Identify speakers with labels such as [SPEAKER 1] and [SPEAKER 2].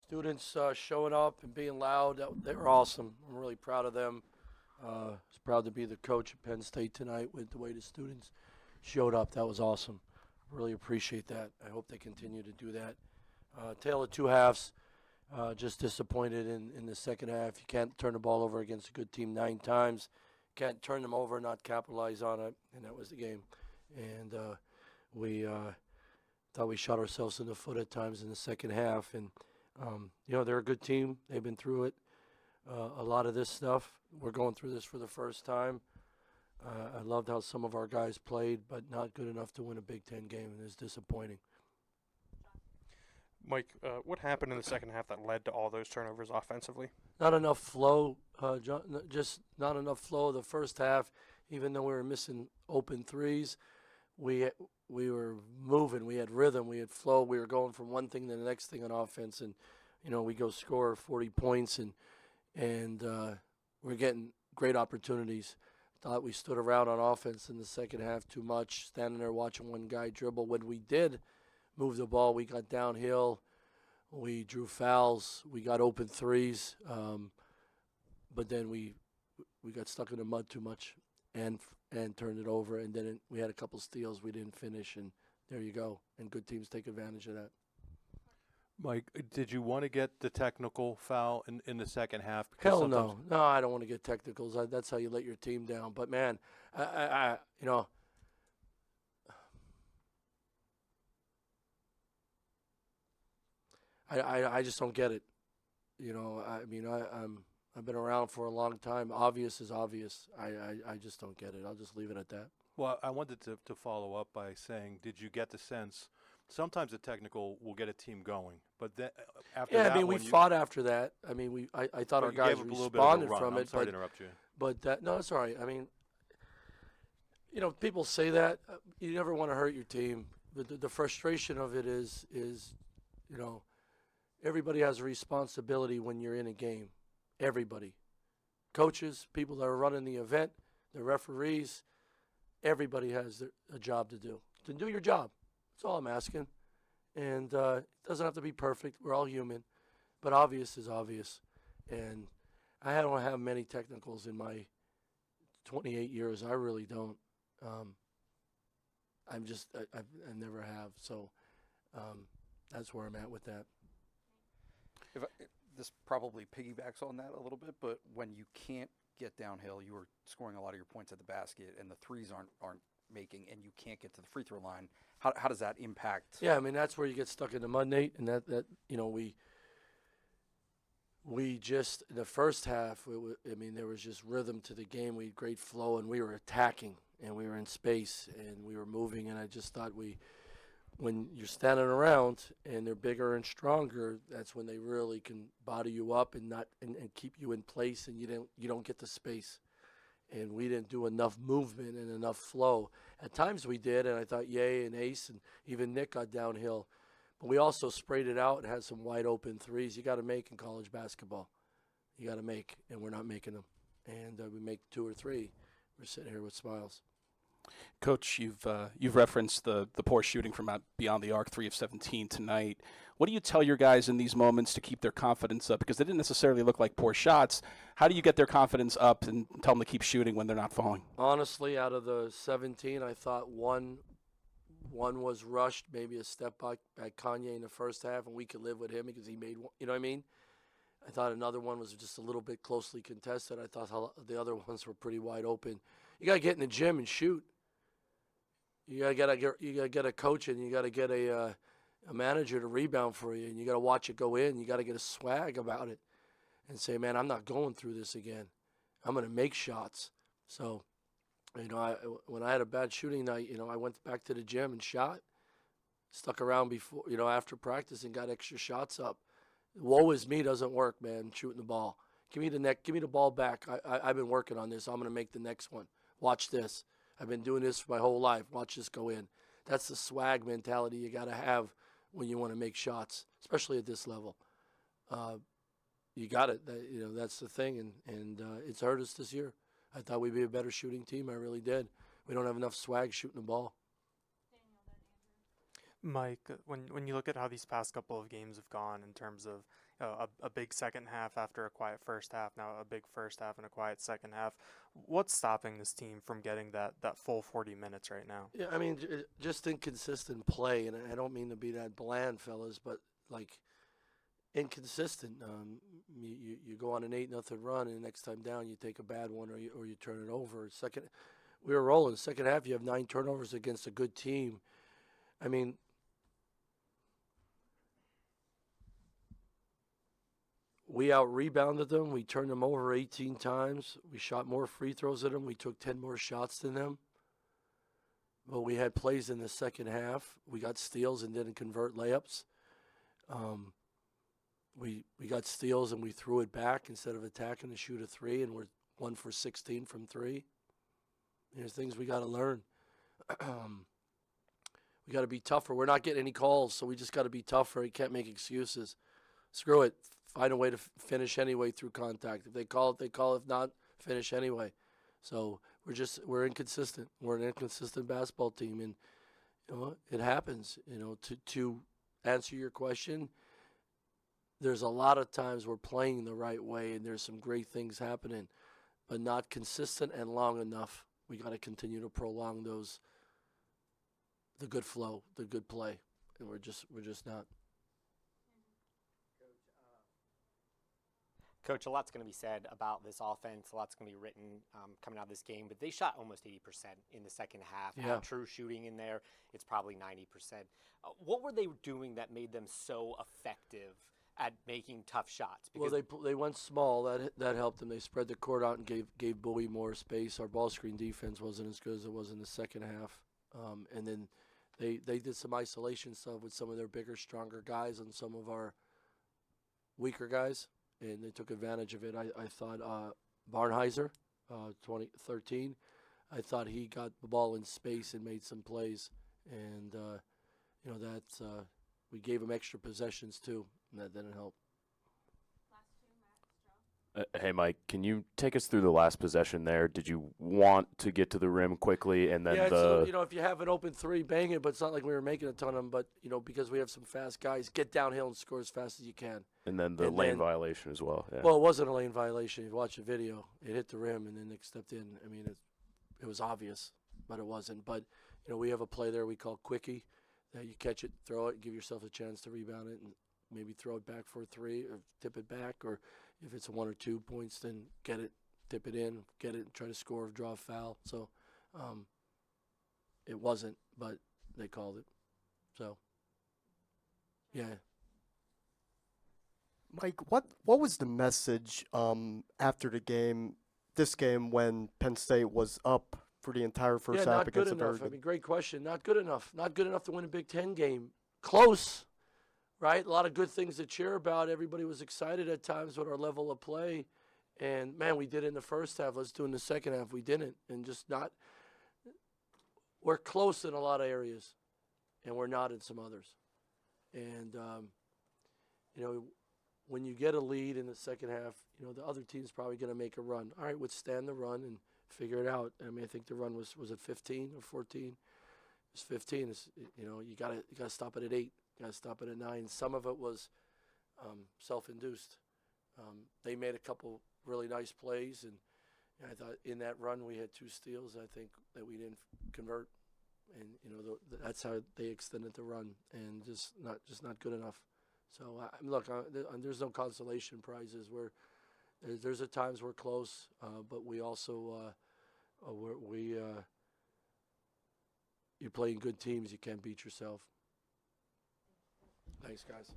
[SPEAKER 1] Students showing up and being loud, they were awesome. I'm really proud of them. I was proud to be the coach at Penn State tonight with the way the students showed up. That was awesome. Really appreciate that. I hope they continue to do that. Tale of two halves. Just disappointed in the second half. You can't turn the ball over against a good team 9 times. Can't turn them over, not capitalize on it, and that was the game. And we thought we shot ourselves in the foot at times in the second half. And they're a good team. They've been through it. A lot of this stuff. We're going through this for the first time. I loved how some of our guys played, but not good enough to win a Big Ten game, and it's disappointing.
[SPEAKER 2] Mike, what happened in the second half that led to all those turnovers offensively?
[SPEAKER 1] Not enough flow, just not enough flow the first half. Even though we were missing open threes, we were moving. We had rhythm. We had flow. We were going from one thing to the next thing on offense, and we go score 40 points, and we're getting great opportunities. Thought we stood around on offense in the second half too much, standing there watching one guy dribble. When we did move the ball, we got downhill. We drew fouls. We got open threes, but then we got stuck in the mud too much and turned it over. And then we had a couple steals we didn't finish, and there you go. And good teams take advantage of that.
[SPEAKER 3] Mike, did you want to get the technical foul in the second half?
[SPEAKER 1] Hell no. No, I don't want to get technicals. That's how you let your team down. But, man, I just don't get it. I've been around for a long time. Obvious is obvious. I just don't get it. I'll just leave it at that.
[SPEAKER 3] Well, I wanted to follow up by saying, did you get the sense sometimes a technical will get a team going, but then after that,
[SPEAKER 1] we fought after that. I thought our guys responded from it.
[SPEAKER 3] I'm sorry to interrupt you.
[SPEAKER 1] But no, it's all right. People say that you never want to hurt your team. But the frustration of it is everybody has a responsibility when you're in a game. Everybody, coaches, people that are running the event, the referees, everybody has a job to do. To do your job. That's all I'm asking. And it doesn't have to be perfect. We're all human. But obvious is obvious. And I don't have many technicals in my 28 years. I really don't. I never have. So that's where I'm at with that.
[SPEAKER 4] This probably piggybacks on that a little bit, but when you can't get downhill, you were scoring a lot of your points at the basket, and the threes aren't making, and you can't get to the free throw line. How does that impact?
[SPEAKER 1] Yeah, that's where you get stuck in the mud, Nate. And that we just in the first half, there was just rhythm to the game. We had great flow, and we were attacking, and we were in space, and we were moving. And I just thought when you're standing around and they're bigger and stronger, that's when they really can body you up and keep you in place, and you don't get the space. And we didn't do enough movement and enough flow. At times we did, and I thought Ye and Ace and even Nick got downhill. But we also sprayed it out and had some wide open threes. You got to make in college basketball. You got to make, and we're not making them. And we make 2 or 3. We're sitting here with smiles.
[SPEAKER 5] Coach, you've referenced the poor shooting from out beyond the arc, 3 of 17 tonight. What do you tell your guys in these moments to keep their confidence up? Because they didn't necessarily look like poor shots. How do you get their confidence up and tell them to keep shooting when they're not falling?
[SPEAKER 1] Honestly, out of the 17, I thought one was rushed, maybe a step back by Kanye in the first half, and we could live with him because he made one. You know what I mean? I thought another one was just a little bit closely contested. I thought the other ones were pretty wide open. You got to get in the gym and shoot. You gotta get a coach, and you gotta get a manager to rebound for you, and you gotta watch it go in. You gotta get a swag about it, and say, man, I'm not going through this again. I'm gonna make shots. So, when I had a bad shooting night, I went back to the gym and shot. Stuck around before, after practice and got extra shots up. Woe is me doesn't work, man. Shooting the ball. Give me the ball back. I've been working on this. I'm gonna make the next one. Watch this. I've been doing this for my whole life. Watch this go in. That's the swag mentality you got to have when you want to make shots, especially at this level. You got it. That's the thing, and it's hurt us this year. I thought we'd be a better shooting team. I really did. We don't have enough swag shooting the ball.
[SPEAKER 2] Mike, when you look at how these past couple of games have gone in terms of a big second half after a quiet first half, now a big first half and a quiet second half, what's stopping this team from getting that full 40 minutes right now?
[SPEAKER 1] Yeah, I mean, just inconsistent play, and I don't mean to be that bland, fellas, but like inconsistent. You go on an 8-0 run, and the next time down you take a bad one, or you turn it over. We were rolling. Second half, you have 9 turnovers against a good team. I mean, we out-rebounded them. We turned them over 18 times. We shot more free throws at them. We took 10 more shots than them. But we had plays in the second half. We got steals and didn't convert layups. We got steals and we threw it back instead of attacking to shoot a 3, and we're 1 for 16 from 3. There's things we got to learn. We got to be tougher. We're not getting any calls, so we just got to be tougher. You can't make excuses. Screw it. Find a way to finish anyway through contact. If they call it, they call it. If not, finish anyway. So we're inconsistent. We're an inconsistent basketball team, and it happens. To answer your question, there's a lot of times we're playing the right way, and there's some great things happening, but not consistent and long enough. We got to continue to prolong the good flow, the good play, and we're just not.
[SPEAKER 6] Coach, a lot's going to be said about this offense. A lot's going to be written coming out of this game. But they shot almost 80% in the second half.
[SPEAKER 1] Yeah.
[SPEAKER 6] True shooting in there, it's probably 90%. What were they doing that made them so effective at making tough shots?
[SPEAKER 1] Well, they went small. That helped them. They spread the court out and gave Bowie more space. Our ball screen defense wasn't as good as it was in the second half. And then they did some isolation stuff with some of their bigger, stronger guys and some of our weaker guys. And they took advantage of it. I thought Barnheiser, 2013, I thought he got the ball in space and made some plays. And, we gave him extra possessions too, and that didn't help.
[SPEAKER 7] Hey, Mike, can you take us through the last possession there? Did you want to get to the rim quickly and then
[SPEAKER 1] if you have an open 3, bang it, but it's not like we were making a ton of them. But, because we have some fast guys, get downhill and score as fast as you can.
[SPEAKER 7] And then the lane violation as well. Yeah.
[SPEAKER 1] Well, it wasn't a lane violation. You watch the video. It hit the rim, and then Nick stepped in. I mean, it was obvious, but it wasn't. But, we have a play there we call quickie, that you catch it, throw it, give yourself a chance to rebound it, and maybe throw it back for a 3 or tip it back. Or if it's a 1 or 2 points, then get it, tip it in, get it, and try to score, draw a foul. So it wasn't, but they called it. So, yeah.
[SPEAKER 8] Mike, what was the message after the game, this game, when Penn State was up for the entire first half
[SPEAKER 1] not
[SPEAKER 8] against
[SPEAKER 1] good
[SPEAKER 8] the
[SPEAKER 1] enough.
[SPEAKER 8] Bergen?
[SPEAKER 1] I mean, great question. Not good enough. Not good enough to win a Big Ten game. Close, right? A lot of good things to cheer about. Everybody was excited at times with our level of play. And, man, we did it in the first half. Let's do it in the second half. We didn't. And just not – we're close in a lot of areas, and we're not in some others. And, when you get a lead in the second half, the other team's probably going to make a run. All right, withstand the run and figure it out. I mean, I think the run was it 15 or 14? It was 15. You gotta stop it at 8. You gotta stop it at 9. Some of it was self-induced. They made a couple really nice plays, and I thought in that run we had 2 steals. I think that we didn't convert, and that's how they extended the run, and just not good enough. So look, there's no consolation prizes. There's at times we're close, but we also you're playing good teams. You can't beat yourself. Thanks, guys.